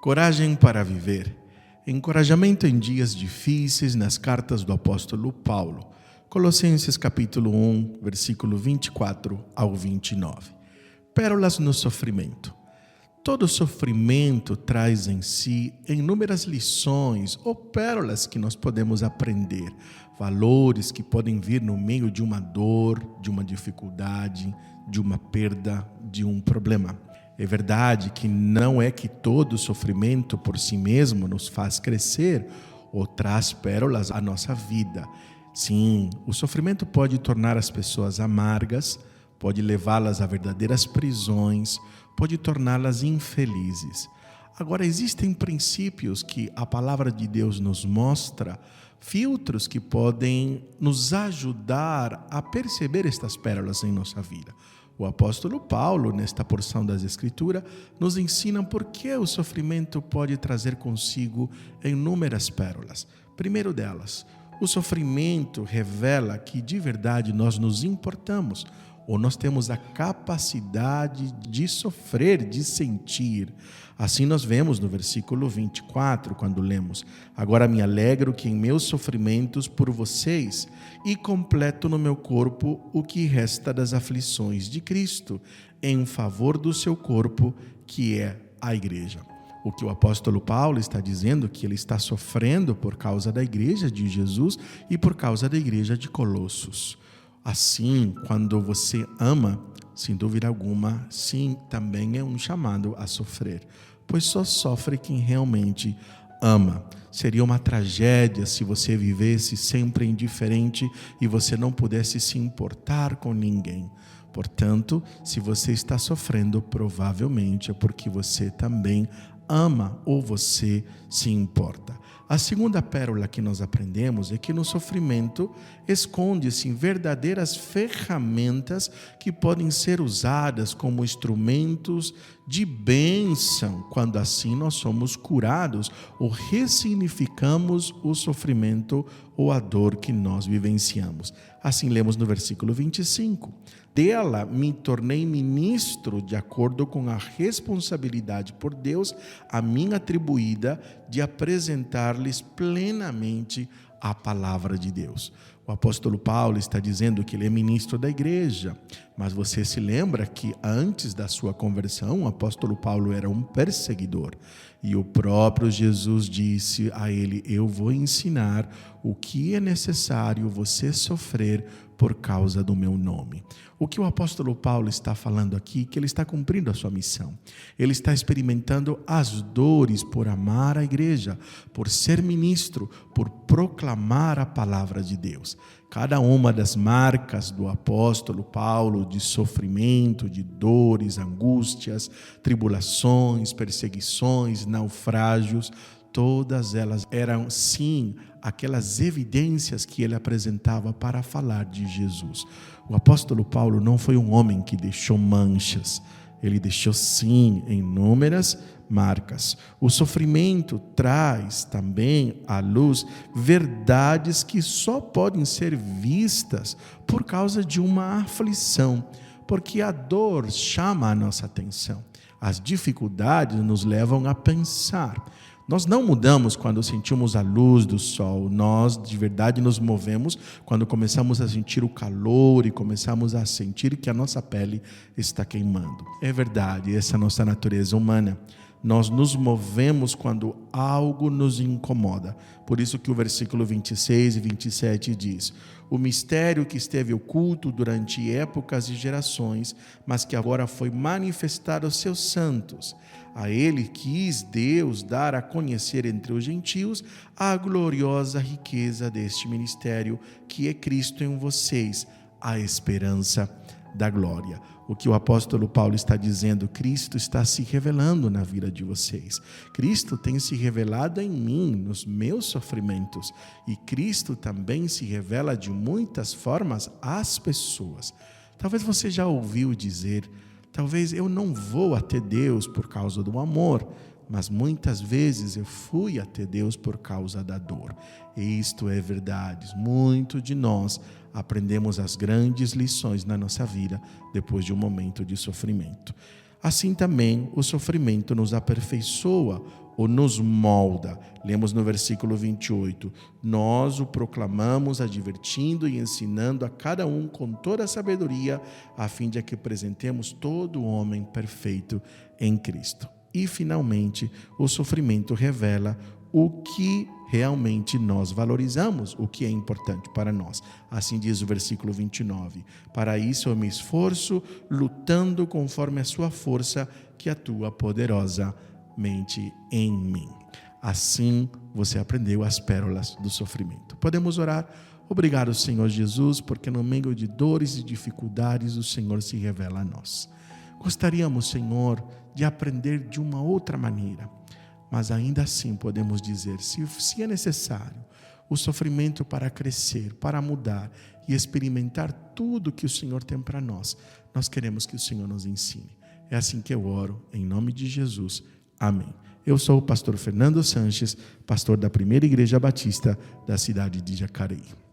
Coragem para viver. Encorajamento em dias difíceis nas cartas do apóstolo Paulo. Colossenses capítulo 1, versículo 24 ao 29. Pérolas no sofrimento. Todo sofrimento traz em si inúmeras lições ou pérolas que nós podemos aprender, valores que podem vir no meio de uma dor, de uma dificuldade, de uma perda, de um problema. É verdade que não é que todo sofrimento por si mesmo nos faz crescer ou traz pérolas à nossa vida. Sim, o sofrimento pode tornar as pessoas amargas, pode levá-las a verdadeiras prisões, pode torná-las infelizes. Agora, existem princípios que a palavra de Deus nos mostra, filtros que podem nos ajudar a perceber estas pérolas em nossa vida. O apóstolo Paulo, nesta porção das Escrituras, nos ensina por que o sofrimento pode trazer consigo inúmeras pérolas. Primeiro delas, o sofrimento revela que de verdade nós nos importamos, ou nós temos a capacidade de sofrer, de sentir. Assim nós vemos no versículo 24, quando lemos: agora me alegro que em meus sofrimentos por vocês e completo no meu corpo o que resta das aflições de Cristo, em favor do seu corpo, que é a igreja. O que o apóstolo Paulo está dizendo, que ele está sofrendo por causa da igreja de Jesus e por causa da igreja de Colossos. Assim, quando você ama, sem dúvida alguma, sim, também é um chamado a sofrer, pois só sofre quem realmente ama. Seria uma tragédia se você vivesse sempre indiferente e você não pudesse se importar com ninguém. Portanto, se você está sofrendo, provavelmente é porque você também ama ou você se importa. A segunda pérola que nós aprendemos é que no sofrimento esconde-se verdadeiras ferramentas que podem ser usadas como instrumentos de bênção, quando assim nós somos curados ou ressignificamos o sofrimento ou a dor que nós vivenciamos. Assim lemos no versículo 25. Dela me tornei ministro de acordo com a responsabilidade por Deus a mim atribuída de apresentar-lhes plenamente a palavra de Deus. O apóstolo Paulo está dizendo que ele é ministro da igreja, mas você se lembra que antes da sua conversão, o apóstolo Paulo era um perseguidor. E o próprio Jesus disse a ele: eu vou ensinar o que é necessário você sofrer por causa do meu nome. O que o apóstolo Paulo está falando aqui, que ele está cumprindo a sua missão. Ele está experimentando as dores por amar a igreja, por ser ministro, por proclamar a palavra de Deus. Cada uma das marcas do apóstolo Paulo de sofrimento, de dores, angústias, tribulações, perseguições, naufrágios, todas elas eram, sim, aquelas evidências que ele apresentava para falar de Jesus. O apóstolo Paulo não foi um homem que deixou manchas. Ele deixou, sim, inúmeras marcas. O sofrimento traz também à luz verdades que só podem ser vistas por causa de uma aflição, porque a dor chama a nossa atenção. As dificuldades nos levam a pensar. Nós não mudamos quando sentimos a luz do sol, nós de verdade nos movemos quando começamos a sentir o calor e começamos a sentir que a nossa pele está queimando. É verdade, essa é a nossa natureza humana. Nós nos movemos quando algo nos incomoda. Por isso que o versículo 26 e 27 diz: o mistério que esteve oculto durante épocas e gerações, mas que agora foi manifestado aos seus santos. A ele quis Deus dar a conhecer entre os gentios a gloriosa riqueza deste ministério, que é Cristo em vocês, a esperança da glória. O que o apóstolo Paulo está dizendo: Cristo está se revelando na vida de vocês. Cristo tem se revelado em mim, nos meus sofrimentos. E Cristo também se revela de muitas formas às pessoas. Talvez você já ouviu dizer: talvez eu não vou até Deus por causa do amor, mas muitas vezes eu fui até Deus por causa da dor. E isto é verdade. Muito de nós aprendemos as grandes lições na nossa vida depois de um momento de sofrimento. Assim também o sofrimento nos aperfeiçoa ou nos molda. Lemos no versículo 28, nós o proclamamos advertindo e ensinando a cada um com toda a sabedoria, a fim de que apresentemos todo homem perfeito em Cristo. E finalmente, o sofrimento revela o que realmente nós valorizamos, o que é importante para nós. Assim diz o versículo 29. Para isso eu me esforço, lutando conforme a sua força que atua poderosamente em mim. Assim você aprendeu as pérolas do sofrimento. Podemos orar? Obrigado, Senhor Jesus, porque no meio de dores e dificuldades o Senhor se revela a nós. Gostaríamos, Senhor, de aprender de uma outra maneira, mas ainda assim podemos dizer, se é necessário, o sofrimento para crescer, para mudar e experimentar tudo que o Senhor tem para nós, nós queremos que o Senhor nos ensine. É assim que eu oro, em nome de Jesus. Amém. Eu sou o pastor Fernando Sanches, pastor da Primeira Igreja Batista da cidade de Jacareí.